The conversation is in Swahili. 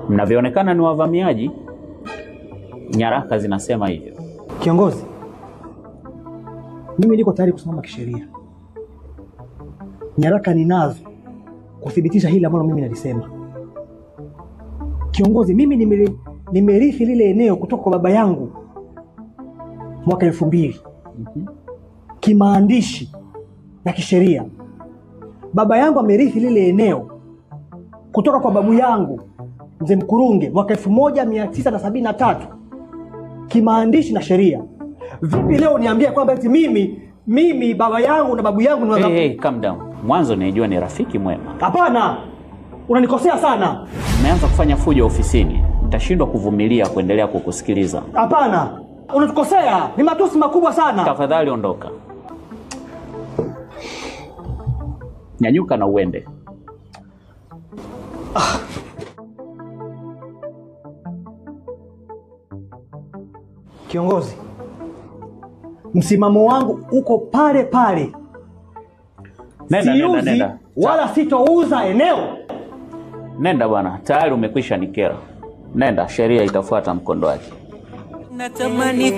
Mnavyoonekana ni wavamiaji, nyaraka zinasema hivyo. Kiongozi, mimi niko tayari kusimama kisheria. Nyaraka ninazo kuthibitisha hili ambalo mimi nalisema. Kiongozi, mimi nimerithi lile eneo kutoka kwa baba yangu mwaka 2000. Kimaandishi na kisheria. Baba yangu amerithi lile eneo kutoka kwa babu yangu Mzee Mkurunge mwaka 1973. Kimaandishi na sheria. Vipi leo niambie kwamba eti mimi baba yangu na babu yangu ni wazazi? Hey, calm down. Mwanzo nijua ni rafiki mwema. Hapana. Unanikosea sana. Umeanza kufanya fujo ofisini. Nitashindwa kuvumilia kuendelea kukusikiliza. Hapana. Unatukosea. Ni matusi makubwa sana. Tafadhali ondoka. Nyanyuka na uende. Kiongozi, msimamo wangu uko pale pale. Nenda. Wala sitouza eneo. Nenda bwana, tayari umekwisha nikera. Nenda, sheria itafuata mkondo wake. Natamani